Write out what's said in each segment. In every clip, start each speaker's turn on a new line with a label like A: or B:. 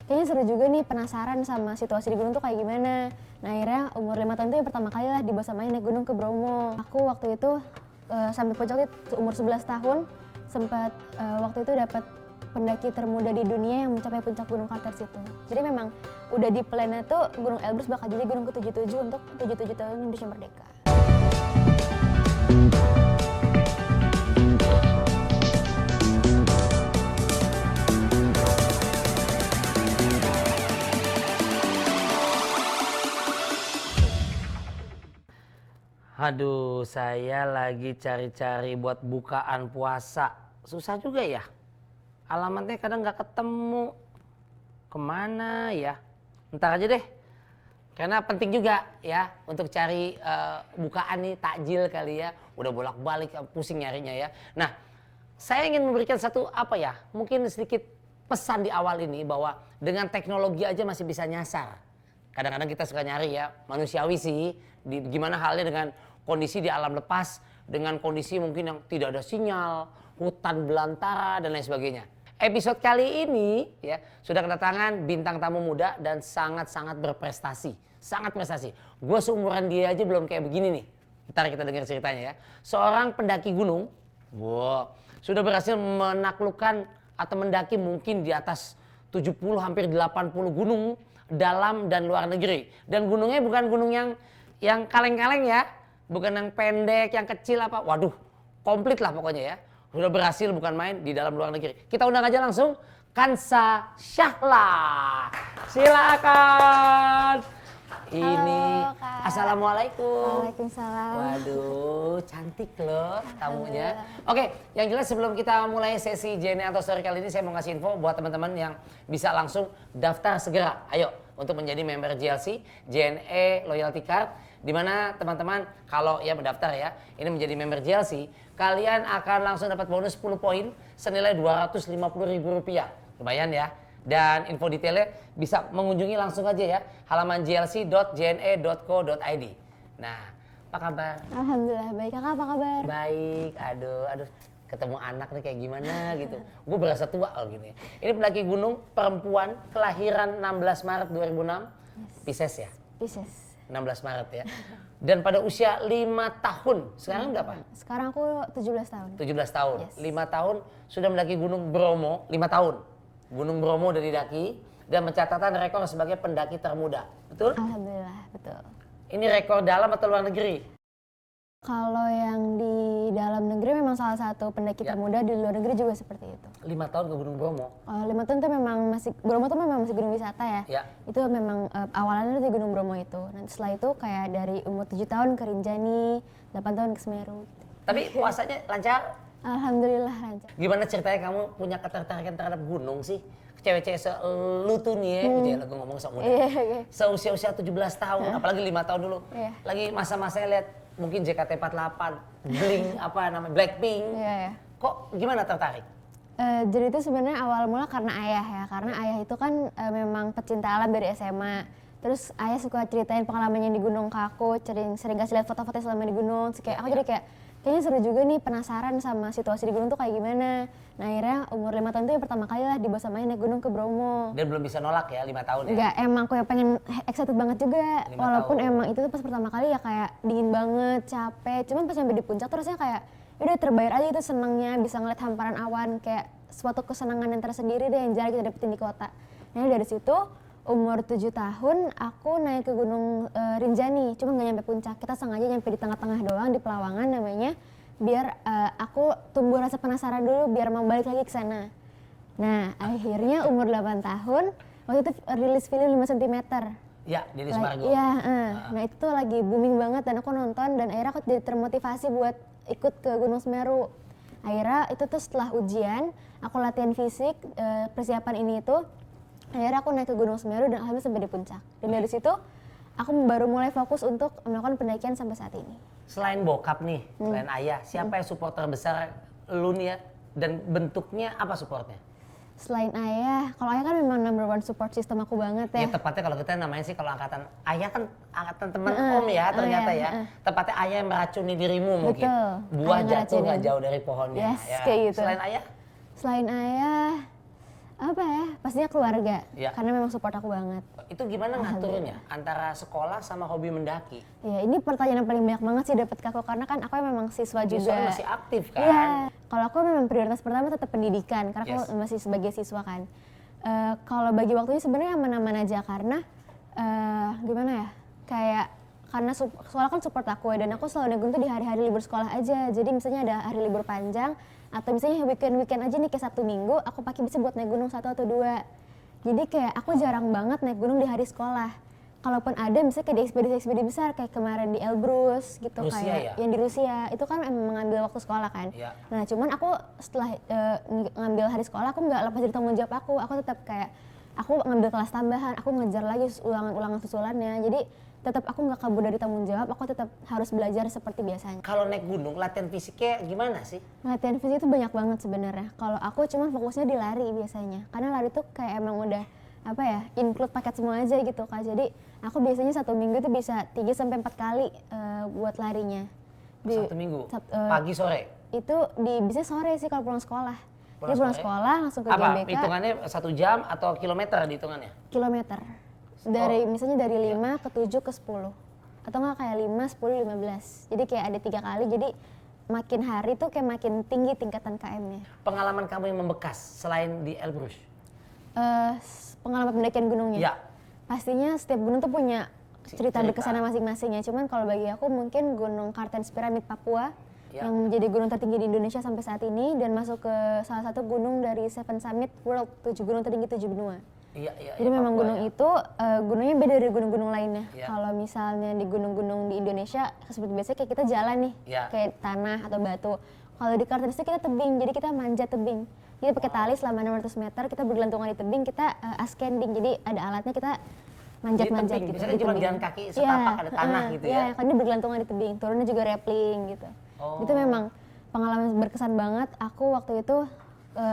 A: kayaknya seru juga nih, penasaran sama situasi di gunung tuh kayak gimana. Nah akhirnya umur 5 tahun itu yang pertama kali lah dibawa sama ayah naik gunung ke Bromo. Aku waktu itu sampai puncak itu umur 11 tahun, sempat waktu itu dapat pendaki termuda di dunia yang mencapai puncak Gunung Kartens itu. Jadi memang udah di plan tuh Gunung Elbrus bakal jadi gunung ke-77 untuk 77 tahun Indonesia Merdeka.
B: Aduh, saya lagi cari-cari buat bukaan puasa. Susah juga ya. Alamatnya kadang nggak ketemu. Kemana ya? Ntar aja deh. Karena penting juga ya untuk cari bukaan nih, takjil kali ya. Udah bolak-balik pusing nyarinya ya. Nah, saya ingin memberikan satu mungkin sedikit pesan di awal ini bahwa dengan teknologi aja masih bisa nyasar. Kadang-kadang kita suka nyari ya, manusiawi sih, gimana halnya dengan kondisi di alam lepas, dengan kondisi mungkin yang tidak ada sinyal, hutan belantara dan lain sebagainya. Episode kali ini ya sudah kedatangan bintang tamu muda dan sangat-sangat berprestasi, sangat prestasi. Gue seumuran dia aja belum kayak begini nih. Ntar kita dengar ceritanya ya. Seorang pendaki gunung, sudah berhasil menaklukkan atau mendaki mungkin di atas 70 hampir 80 gunung dalam dan luar negeri. Dan gunungnya bukan gunung yang kaleng-kaleng ya, bukan yang pendek, yang kecil apa. Waduh, komplit lah pokoknya ya. Sudah berhasil bukan main di dalam luar negeri. Kita undang aja langsung Kansa Syahla. Silakan. Ini
A: Halo, Kak.
B: Assalamualaikum.
A: Waalaikumsalam.
B: Waduh, cantik loh tamunya. Oke, yang jelas sebelum kita mulai sesi JNE atau story kali ini, saya mau ngasih info buat teman-teman yang bisa langsung daftar segera. Ayo, untuk menjadi member JLC, JNE Loyalty Card. Di mana teman-teman kalau ya mendaftar ya, ini menjadi member JLC, kalian akan langsung dapat bonus 10 poin senilai Rp250.000. Lumayan ya. Dan info detailnya bisa mengunjungi langsung aja ya halaman jlc.jne.co.id. Nah, apa kabar?
A: Alhamdulillah baik. Kakak apa kabar?
B: Baik. Aduh, ketemu anak nih kayak gimana gitu. Gue berasa tua loh gini. Ini pendaki gunung perempuan kelahiran 16 Maret 2006. Pisces ya?
A: Pisces.
B: 16 Maret ya. Dan pada usia 5 tahun. Sekarang berapa?
A: Sekarang aku 17 tahun.
B: 17 tahun.
A: Yes.
B: 5 tahun sudah mendaki Gunung Bromo, 5 tahun. Gunung Bromo udah didaki dan mencatatkan rekor sebagai pendaki termuda. Betul?
A: Alhamdulillah, betul.
B: Ini rekor dalam atau luar negeri?
A: Kalau yang di dalam negeri memang salah satu pendaki termuda, di luar negeri juga seperti itu.
B: 5 tahun ke Gunung Bromo?
A: 5 tahun itu memang masih, Bromo itu memang masih gunung wisata ya.
B: Ya.
A: Itu memang awalnya di Gunung Bromo itu. Nanti setelah itu kayak dari umur 7 tahun ke Rinjani, 8 tahun ke Semeru.
B: Tapi puasanya lancar?
A: Alhamdulillah lancar.
B: Gimana ceritanya kamu punya ketertarikan terhadap gunung sih? Cewek-cewek lu tuh nih ya, gue ngomong sok muda. Seusia-usia 17 tahun, apalagi 5 tahun dulu. Lagi masa-masa lihat mungkin JKT48, Blink Blackpink. Kok gimana tertarik?
A: Jadi itu sebenarnya awal mula karena ayah ya, karena ayah itu kan memang pecinta alam dari SMA. Terus ayah suka ceritain pengalamannya di gunung ke aku, sering kasih lihat foto-foto selama di gunung. Kayak aku jadi kayaknya seru juga nih, penasaran sama situasi di gunung tuh kayak gimana. Nah akhirnya umur 5 tahun itu yang pertama kali lah dibawa sama ayah naik gunung ke Bromo.
B: Dan belum bisa nolak ya 5 tahun ya?
A: Enggak, emang aku yang pengen excited banget juga. Walaupun emang itu tuh pas pertama kali ya kayak dingin banget, capek. Cuman pas sampai di puncak tuh rasanya kayak udah terbayar aja itu senangnya bisa ngeliat hamparan awan, kayak suatu kesenangan yang tersendiri deh yang jarang kita dapetin di kota. Nah dari situ umur 7 tahun aku naik ke Gunung Rinjani, cuma nggak nyampe puncak. Kita sengaja nyampe di tengah-tengah doang di Pelawangan namanya, biar aku tumbuh rasa penasaran dulu biar mau balik lagi ke sana. Nah akhirnya umur 8 tahun waktu itu rilis film 5 cm.
B: Ya, di Semargo.
A: Iya, nah itu tuh lagi booming banget dan aku nonton dan akhirnya aku jadi termotivasi buat ikut ke Gunung Semeru. Akhirnya itu tuh setelah ujian, aku latihan fisik, persiapan ini itu, akhirnya aku naik ke Gunung Semeru dan alhamdulillah sampai di puncak. Dan dari situ aku baru mulai fokus untuk melakukan pendakian sampai saat ini.
B: Selain bokap nih, selain ayah, siapa yang support terbesar lu nih ya? Dan bentuknya apa supportnya?
A: Selain ayah, kalau ayah kan memang number one support system aku banget ya.
B: Ya tepatnya kalau kita namanya sih kalau angkatan ayah kan angkatan teman om ya ternyata ya. Tepatnya ayah yang meracuni dirimu mungkin.
A: Betul.
B: Buah jatuh nggak jauh dari pohonnya.
A: Yes,
B: ya.
A: kayak gitu.
B: Selain ayah?
A: Selain ayah, Apa ya, pastinya keluarga,
B: Ya.
A: karena memang support aku banget.
B: Itu gimana ngaturnya antara sekolah sama hobi mendaki?
A: Ya ini pertanyaan yang paling banyak banget sih dapet ke aku, karena kan aku memang siswa
B: Soalnya
A: juga.
B: masih aktif kan?
A: Iya, kalau aku memang prioritas pertama tetap pendidikan, karena
B: Yes.
A: aku masih sebagai siswa kan. Kalau bagi waktunya sebenarnya aman-aman aja, karena gimana ya, kayak karena sekolah kan support aku ya, dan aku selalu naik gunung tuh di hari-hari libur sekolah aja. Jadi misalnya ada hari libur panjang, atau misalnya weekend aja nih kayak Sabtu Minggu, aku pakai bisa buat naik gunung 1 atau 2. Jadi kayak aku jarang banget naik gunung di hari sekolah. Kalaupun ada misalnya kayak di ekspedisi besar kayak kemarin di Elbrus gitu,
B: Rusia
A: kayak
B: ya?
A: yang di Rusia, itu kan emang mengambil waktu sekolah kan.
B: Iya.
A: Nah cuman aku setelah ngambil hari sekolah, aku nggak lepas dari tanggung jawab aku tetap kayak aku ngambil kelas tambahan, aku ngejar lagi ulangan susulannya. Jadi tetap aku nggak kabur dari tanggung jawab, aku tetap harus belajar seperti biasanya.
B: Kalau naik gunung latihan fisiknya gimana sih?
A: Latihan fisik itu banyak banget sebenarnya. Kalau aku cuman fokusnya di lari biasanya, karena lari tuh kayak emang udah apa ya, include paket semua aja gitu Kak. Jadi aku biasanya 1 minggu tuh bisa 3 sampai 4 kali buat larinya.
B: Satu minggu? Pagi sore?
A: Itu bisa sore sih kalau pulang sekolah. Jadi pulang
B: sore?
A: sekolah langsung ke
B: Apa?
A: GBK.
B: Hitungannya 1 jam atau kilometer dihitungannya?
A: Kilometer. Misalnya dari 5 ke 7 ke 10. Atau enggak kayak 5, 10, 15. Jadi kayak ada 3 kali, jadi makin hari tuh kayak makin tinggi tingkatan KM-nya.
B: Pengalaman kamu yang membekas selain di Elbrus?
A: Pengalaman pendakian gunungnya?
B: Ya.
A: Pastinya setiap gunung tuh punya cerita
B: Cerita.
A: berkesan masing-masing ya. Cuman kalau bagi aku mungkin Gunung Kartens Pyramid Papua
B: Ya.
A: yang menjadi gunung tertinggi di Indonesia sampai saat ini dan masuk ke salah satu gunung dari Seven Summit World, 7 gunung tertinggi 7 benua.
B: Iya.
A: Jadi memang
B: Papua
A: gunung
B: ya.
A: itu gunungnya beda dari gunung-gunung lainnya.
B: Ya.
A: Kalau misalnya di gunung-gunung di Indonesia seperti biasa kayak kita jalan nih,
B: Ya.
A: kayak tanah atau batu. Kalau di Kartens itu kita tebing, jadi kita manjat tebing. Kita pakai tali selama 600 meter, kita bergelantungan di tebing, kita ascending. Jadi ada alatnya, kita manjat-manjat
B: Jadi
A: gitu.
B: biasanya
A: di
B: cuma
A: tebing.
B: jalan kaki setapak ada tanah gitu ya?
A: Iya, kan dia bergelantungan di tebing, turunnya juga rappelling gitu.
B: Oh.
A: Itu memang pengalaman berkesan banget. Aku waktu itu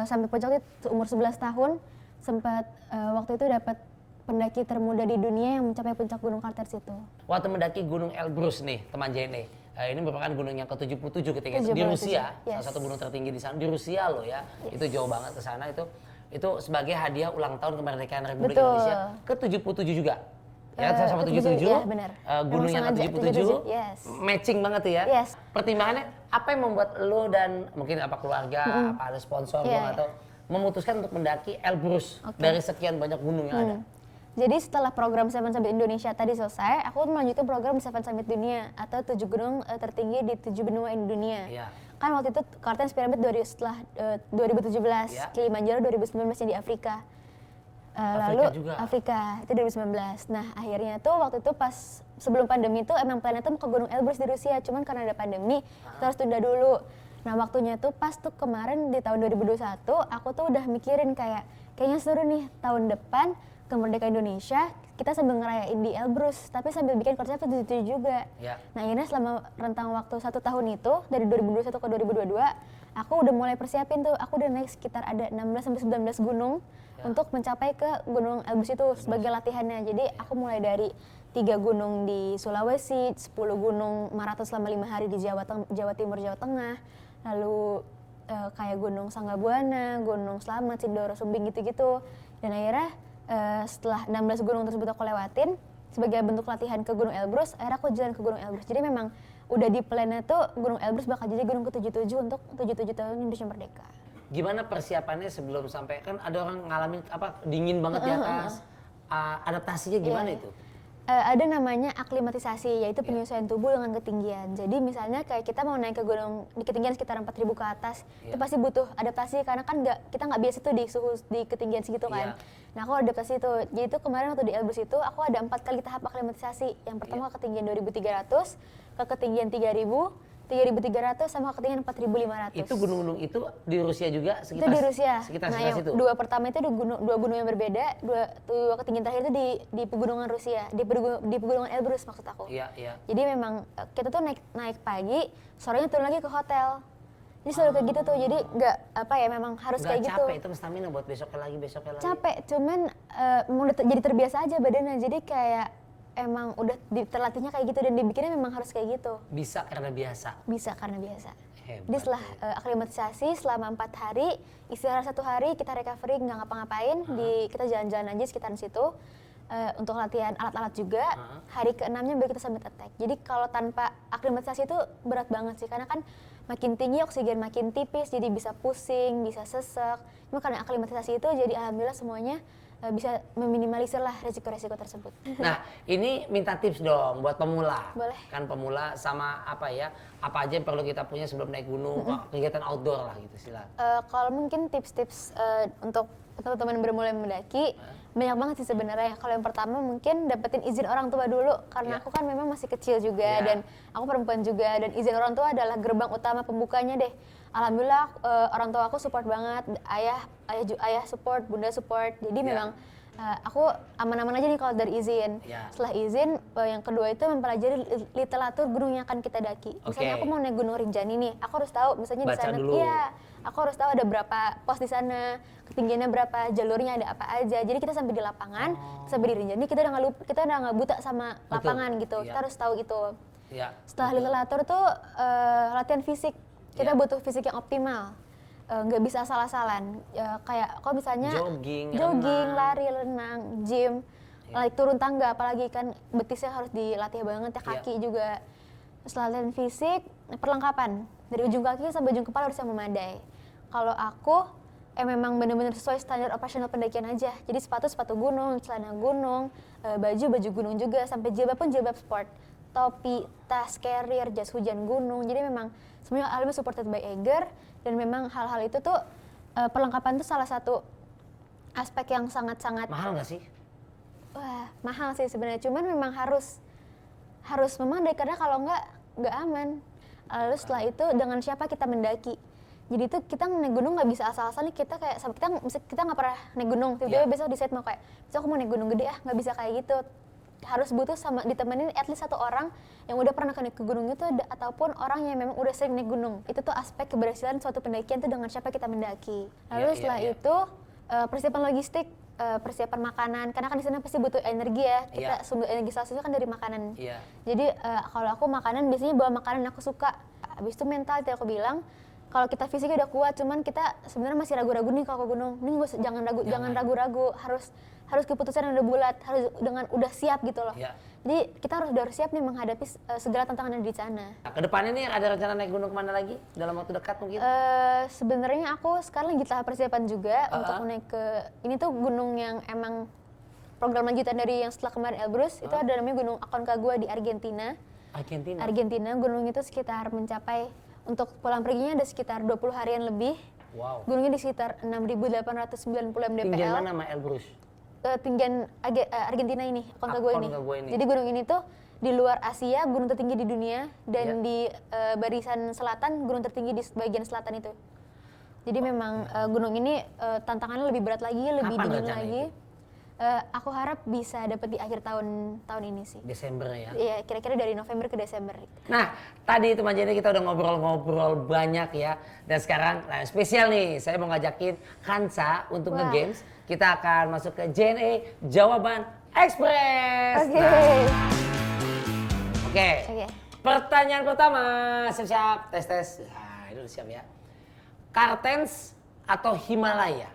A: sampai puncak itu umur 11 tahun, sempat waktu itu dapat pendaki termuda di dunia yang mencapai puncak Gunung Kartens itu.
B: Waktu mendaki Gunung Elbrus nih, teman Jene. Ini merupakan gunung yang ke-77 ketika itu di
A: 77,
B: Rusia,
A: yes.
B: salah satu gunung tertinggi di sana di Rusia loh ya.
A: Yes.
B: Itu jauh banget ke sana itu sebagai hadiah ulang tahun kemerdekaan Republik
A: Betul.
B: Indonesia ke-77 juga. Ya, sama 77.
A: Iya, benar.
B: Gunung yang
A: Memang sengaja,
B: ke-77.
A: 77, yes.
B: Matching banget tuh ya.
A: Yes.
B: Pertimbangannya apa yang membuat lo dan mungkin apa keluarga, apa ada sponsor
A: Iya,
B: atau memutuskan untuk mendaki Elbrus
A: Oke.
B: dari sekian banyak gunung yang ada?
A: Jadi setelah program Seven Summit Indonesia tadi selesai, aku melanjutkan program Seven Summit Dunia atau 7 gunung tertinggi di 7 benua di dunia.
B: Iya.
A: Kan waktu itu Kartens Pyramid setelah 2017,
B: Iya.
A: Kilimanjaro 2019 yang di Afrika.
B: Afrika juga.
A: Afrika itu 2019. Nah akhirnya tuh waktu itu pas sebelum pandemi tuh emang plannya tuh mau ke Gunung Elbrus di Rusia, cuman karena ada pandemi kita harus tunda dulu. Nah waktunya tuh pas tuh kemarin di tahun 2021 aku tuh udah mikirin kayaknya seru nih tahun depan kemerdekaan Indonesia kita sambil ngerayain di Elbrus tapi sambil bikin konsep itu juga.
B: Ya.
A: Nah akhirnya selama rentang waktu 1 tahun itu dari 2021 ke 2022 aku udah mulai persiapin tuh, aku udah naik sekitar ada 16-19 gunung untuk mencapai ke Gunung Elbrus itu sebagai latihannya. Jadi aku mulai dari 3 gunung di Sulawesi, 10 gunung maraton selama 5 hari di Jawa Timur, Jawa Tengah, lalu kayak Gunung Sanggabuana, Gunung Slamet, Sindoro, Sumbing gitu-gitu. Dan akhirnya setelah 16 gunung tersebut aku lewatin sebagai bentuk latihan ke Gunung Elbrus, akhirnya aku jalan ke Gunung Elbrus. Jadi memang udah di plan-nya tuh Gunung Elbrus bakal jadi gunung ke-77 untuk 77 tahun Indonesia Merdeka.
B: Gimana persiapannya sebelum sampai, kan ada orang ngalamin dingin banget di atas, adaptasinya gimana itu?
A: Ada namanya aklimatisasi, yaitu penyesuaian tubuh dengan ketinggian. Jadi misalnya kayak kita mau naik ke gunung di ketinggian sekitar 4.000 ke atas, itu pasti butuh adaptasi karena kan kita nggak biasa tuh di suhu di ketinggian segitu kan. Nah aku adaptasi itu. Jadi itu kemarin waktu di Elbrus itu aku ada 4 kali tahap aklimatisasi. Yang pertama ke ketinggian 2.300, ke ketinggian 3.000, 3.300 sama ketinggian 4.500.
B: Itu gunung-gunung itu di Rusia juga
A: Itu di Rusia.
B: sekitar
A: Nah yang
B: situ.
A: 2 pertama itu dua gunung yang berbeda, dua ketinggian terakhir itu di pegunungan Rusia, di pegunungan Elbrus maksud aku.
B: Iya.
A: Jadi memang kita tuh naik pagi, sorenya turun lagi ke hotel. Jadi selalu kayak gitu tuh, jadi nggak memang harus
B: Nggak
A: kayak gitu.
B: capek itu stamina buat besoknya lagi.
A: Capek, cuman memang udah jadi terbiasa aja badannya, jadi kayak emang udah terlatihnya kayak gitu dan dibikinnya memang harus kayak gitu.
B: Bisa karena biasa.
A: Bisa karena biasa.
B: Hebat.
A: Jadi setelah aklimatisasi selama 4 hari, istirahat 1 hari, kita recovery nggak ngapa-ngapain, kita jalan-jalan aja sekitaran situ. Untuk latihan alat-alat juga, hari ke-6-nya baru kita summit attack. Jadi kalau tanpa aklimatisasi itu berat banget sih, karena kan makin tinggi oksigen makin tipis, jadi bisa pusing, bisa sesek. Cuma karena aklimatisasi itu, jadi alhamdulillah semuanya bisa meminimalisir lah resiko-resiko tersebut.
B: Nah, ini minta tips dong buat pemula.
A: Boleh.
B: Kan pemula sama apa aja yang perlu kita punya sebelum naik gunung, kegiatan outdoor lah gitu, silakan.
A: Kalau mungkin tips-tips untuk teman-teman bermulai mendaki, banyak banget sih sebenarnya. Kalau yang pertama mungkin dapetin izin orang tua dulu, karena aku kan memang masih kecil juga dan aku perempuan juga, dan izin orang tua adalah gerbang utama pembukanya deh. Alhamdulillah orang tua aku support banget, ayah support, bunda support. Jadi memang aku aman-aman aja nih kalau dari izin. Setelah izin, yang kedua itu mempelajari literatur gunung yang akan kita daki. Misalnya aku mau naik Gunung Rinjani nih, aku harus tahu misalnya di sana. Iya, aku harus tahu ada berapa pos di sana, ketinggiannya berapa, jalurnya ada apa aja. Jadi kita sampai di lapangan, sampai di Rinjani kita udah nggak buta sama lapangan gitu. Kita harus tahu itu. Setelah literatur tuh latihan fisik. Kita butuh fisik yang optimal. Nggak bisa asal-asalan, kayak kalau misalnya jogging, lari, renang, gym, turun tangga, apalagi kan betisnya harus dilatih banget ya, kaki juga. Setelah latihan fisik, perlengkapan dari ujung kaki sampai ujung kepala harus yang memadai. Kalau aku memang benar-benar sesuai standar operasional pendakian aja, jadi sepatu gunung, celana gunung, baju gunung juga, sampai jilbab pun jilbab sport, topi, tas, carrier, jas hujan gunung. Jadi memang semuanya alhamdulillah supported by Eiger. Dan memang hal-hal itu tuh perlengkapan tuh salah satu aspek yang sangat-sangat
B: mahal nggak sih?
A: Wah, mahal sih sebenarnya. Cuman memang harus memadai, karena kalau nggak aman. Lalu setelah itu dengan siapa kita mendaki. Jadi tuh kita naik gunung nggak bisa asal-asal nih, kita nggak pernah naik gunung. Tiba-tiba besok decide mau kayak, besok aku mau naik gunung gede nggak bisa kayak gitu. Harus butuh sama ditemenin at least 1 orang yang udah pernah naik ke gunung itu, ataupun orang yang memang udah sering naik gunung. Itu tuh aspek keberhasilan suatu pendakian tuh dengan siapa kita mendaki. Lalu setelah itu persiapan logistik, persiapan makanan, karena kan di sana pasti butuh energi ya. Kita sumber energi salah satunya kan dari makanan. Jadi kalau aku makanan biasanya bawa makanan aku suka. Habis itu mental, tadi aku bilang kalau kita fisiknya udah kuat, cuman kita sebenarnya masih ragu-ragu nih kalau ke gunung. Ini jangan ragu-ragu, harus keputusan yang udah bulat, harus dengan udah siap gitu loh. Jadi kita harus siap nih menghadapi segala tantangan yang di sana.
B: Nah, kedepannya nih ada rencana naik gunung kemana lagi dalam waktu dekat mungkin?
A: Sebenarnya aku sekarang lagi tahap persiapan juga untuk naik ke, ini tuh gunung yang emang program lanjutan dari yang setelah kemarin Elbrus. Itu ada namanya Gunung Aconcagua di Argentina. Argentina, gunung itu sekitar mencapai, untuk pulang perginya ada sekitar 20 harian lebih. Gunungnya di sekitar 6.890 mdpl.
B: Tinggian mana sama Elbrus?
A: Tinggian Argentina ini, Aconcagua ini. Jadi gunung ini tuh di luar Asia gunung tertinggi di dunia, dan di barisan selatan gunung tertinggi di bagian selatan itu. Jadi memang gunung ini tantangannya lebih berat lagi, lebih dingin lagi. Aku harap bisa dapat di akhir tahun ini sih.
B: Desember ya?
A: Iya, kira-kira dari November ke Desember.
B: Nah, tadi teman Jenny kita udah ngobrol-ngobrol banyak ya. Dan sekarang spesial nih, saya mau ngajakin Hansa untuk nge-games. Kita akan masuk ke JNE Jawaban Express. Oke. Pertanyaan pertama, siap-siap, tes. Nah, ini udah siap ya. Kartens atau Himalaya?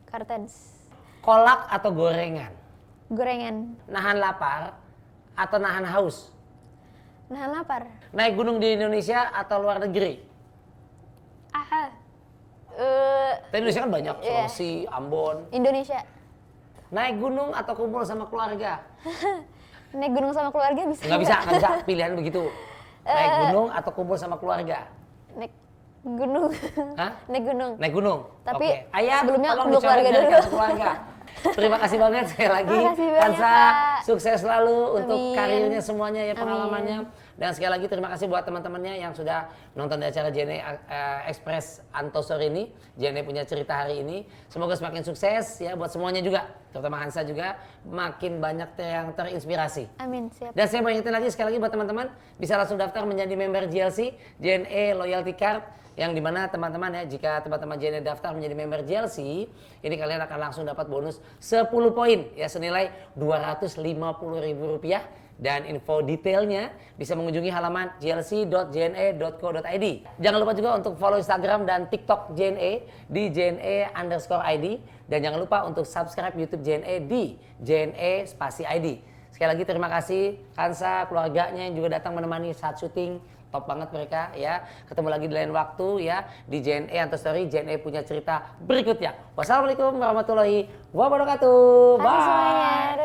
A: Kartens.
B: Kolak atau gorengan?
A: Gorengan.
B: Nahan lapar atau nahan haus?
A: Nahan lapar.
B: Naik gunung di Indonesia atau luar negeri? Di Indonesia kan banyak, Sulawesi, Ambon.
A: Indonesia.
B: Naik gunung atau kumpul sama keluarga?
A: Naik gunung sama keluarga bisa.
B: Nggak bisa pilihan begitu. Naik gunung atau kumpul sama keluarga?
A: Naik gunung.
B: Hah?
A: Naik gunung.
B: Naik gunung.
A: Tapi
B: Ayah,
A: sebelumnya
B: tolong
A: kumpul keluarga dulu.
B: Keluarga. Terima kasih banget sekali lagi. Hansa, sukses selalu untuk karirnya semuanya ya, pengalamannya. Dan sekali lagi terima kasih buat teman-temannya yang sudah nonton di acara JNE Express Antosor ini. JNE punya cerita hari ini. Semoga semakin sukses ya buat semuanya juga. Terutama Hansa juga makin banyak yang terinspirasi.
A: Amin, siap.
B: Dan saya mau ingetin lagi sekali lagi buat teman-teman bisa langsung daftar menjadi member GLC JNE Loyalty Card, yang dimana teman-teman ya, jika teman-teman JNE daftar menjadi member GLC, ini kalian akan langsung dapat bonus 10 poin ya senilai Rp250.000 Dan info detailnya bisa mengunjungi halaman jlc.jne.co.id. Jangan lupa juga untuk follow Instagram dan TikTok JNE di JNE_ID. Dan jangan lupa untuk subscribe YouTube JNE di JNE_ID. Sekali lagi terima kasih Kansa, keluarganya yang juga datang menemani saat syuting. Top banget mereka ya. Ketemu lagi di lain waktu ya di JNE Anto Story. JNE punya cerita berikutnya. Wassalamualaikum warahmatullahi wabarakatuh.
A: Bye semuanya.